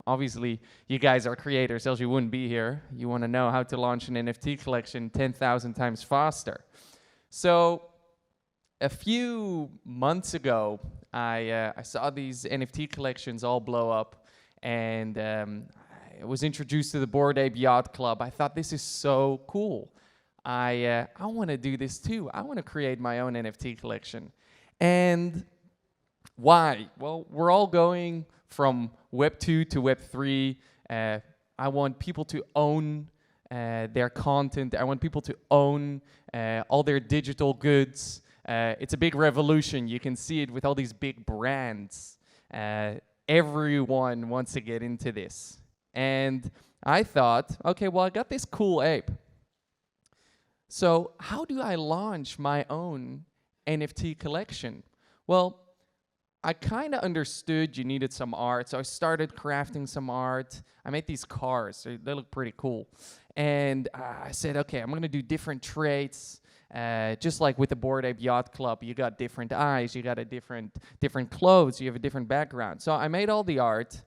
obviously, you guys are creators, else you wouldn't be here. You want to know how to launch an NFT collection 10,000 times faster. So a few months ago, I saw these NFT collections all blow up, and I was introduced to the Bored Ape Yacht Club. I thought, this is so cool. I want to do this too. I want to create my own NFT collection. And why? Well, we're all going from Web 2 to Web 3. I want people to own their content. I want people to own all their digital goods. It's a big revolution. You can see it with all these big brands. Everyone wants to get into this. And I thought, okay, well, I got this cool ape. So how do I launch my own NFT collection? Well, I kind of understood you needed some art, so I started crafting some art. I made these cars. They look pretty cool. And I said, okay, I'm going to do different traits. Just like with the Bored Ape Yacht Club, you got different eyes, you got a different clothes, you have a different background. So I made all the art,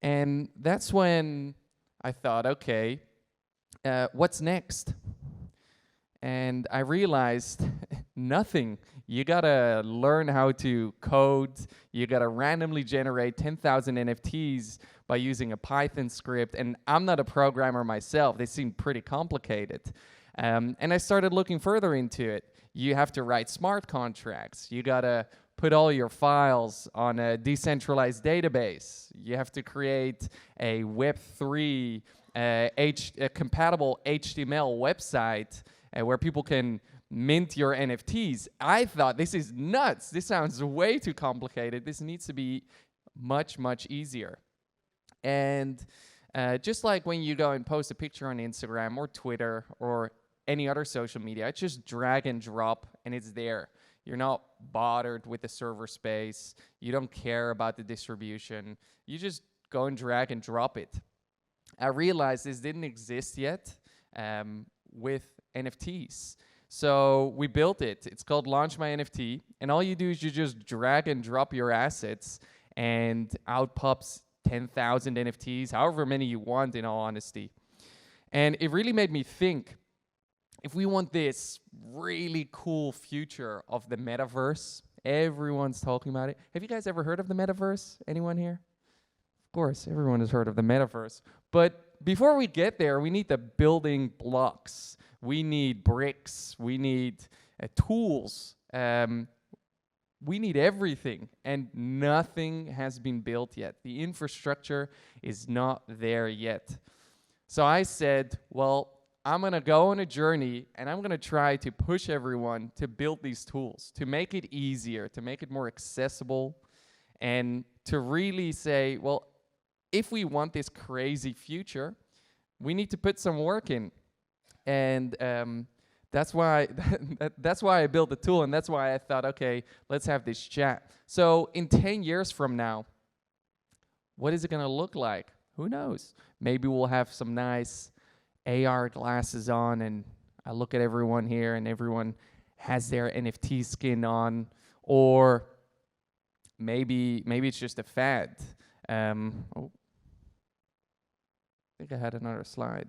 and that's when I thought, okay, what's next? And I realized nothing. You gotta learn how to code. You gotta randomly generate 10,000 NFTs by using a Python script. And I'm not a programmer myself. They seem pretty complicated. And I started looking further into it. You have to write smart contracts. You gotta put all your files on a decentralized database. You have to create a Web3 compatible HTML website where people can mint your NFTs. I thought, this is nuts. This sounds way too complicated. This needs to be much, much easier. And just like when you go and post a picture on Instagram or Twitter or any other social media, it's just drag and drop and it's there. You're not bothered with the server space. You don't care about the distribution. You just go and drag and drop it. I realized this didn't exist yet with NFTs. So we built it. It's called Launch My NFT. And all you do is you just drag and drop your assets, and out pops 10,000 NFTs, however many you want, in all honesty. And it really made me think, if we want this really cool future of the Metaverse, everyone's talking about it. Have you guys ever heard of the Metaverse? Anyone here? Of course, everyone has heard of the Metaverse. But before we get there, we need the building blocks. We need bricks. We need tools. We need everything, and nothing has been built yet. The infrastructure is not there yet. So I said, well, I'm going to go on a journey, and I'm going to try to push everyone to build these tools, to make it easier, to make it more accessible, and to really say, well, if we want this crazy future, we need to put some work in. And that's why I built the tool, and that's why I thought, okay, let's have this chat. So in 10 years from now, what is it going to look like? Who knows? Maybe we'll have some nice AR glasses on, and I look at everyone here, and everyone has their NFT skin on, or maybe it's just a fad. Oh, I think I had another slide.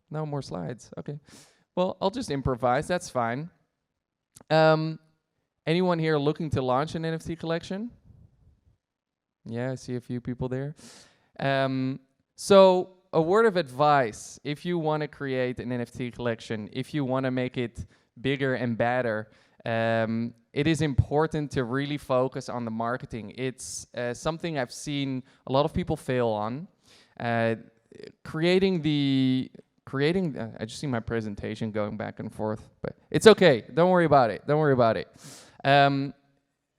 No more slides. Okay. Well, I'll just improvise. That's fine. Anyone here looking to launch an NFT collection? Yeah, I see a few people there. So a word of advice, if you want to create an NFT collection, if you want to make it bigger and better, it is important to really focus on the marketing. It's something I've seen a lot of people fail on. I just see my presentation going back and forth, but it's okay. Don't worry about it.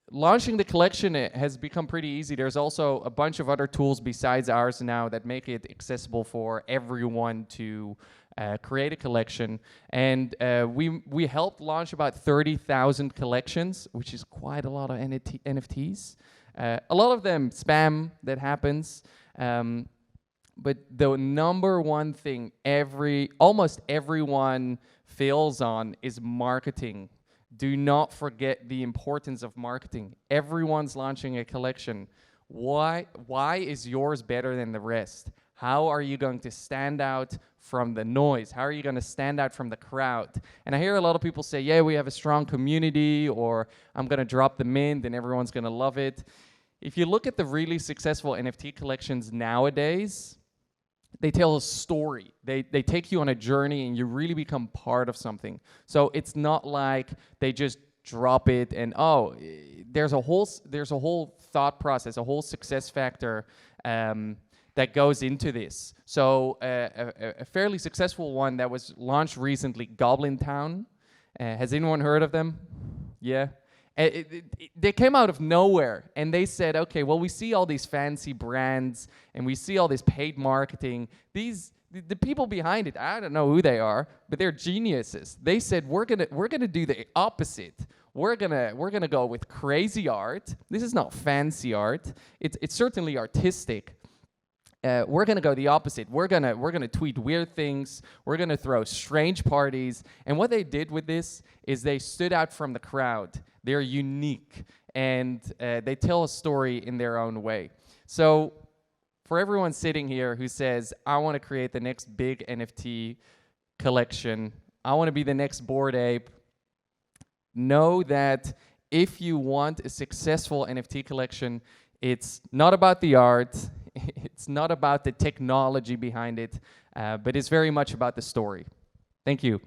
Launching the collection has become pretty easy. There's also a bunch of other tools besides ours now that make it accessible for everyone to create a collection. And we helped launch about 30,000 collections, which is quite a lot of NFTs. A lot of them spam, that happens. But the number one thing almost everyone fails on is marketing. Do not forget the importance of marketing. Everyone's launching a collection. Why is yours better than the rest? How are you going to stand out from the noise? How are you going to stand out from the crowd? And I hear a lot of people say, yeah, we have a strong community, or I'm going to drop the mint and everyone's going to love it. If you look at the really successful NFT collections nowadays, they tell a story. They take you on a journey and you really become part of something. So it's not like they just drop it and, oh, there's a whole thought process, a whole success factor that goes into this. So a fairly successful one that was launched recently, Goblin Town. Has anyone heard of them? Yeah. They came out of nowhere and they said, okay, well, we see all these fancy brands and we see all this paid marketing. The people behind it, I don't know who they are, but they're geniuses. They said, we're gonna do the opposite. We're gonna go with crazy art. This is not fancy art. It's certainly artistic. We're gonna go the opposite. We're gonna tweet weird things. We're gonna throw strange parties. And what they did with this is they stood out from the crowd. They're unique, and they tell a story in their own way. So for everyone sitting here who says, I want to create the next big NFT collection, I want to be the next Bored Ape, know that if you want a successful NFT collection, it's not about the art, it's not about the technology behind it, but it's very much about the story. Thank you.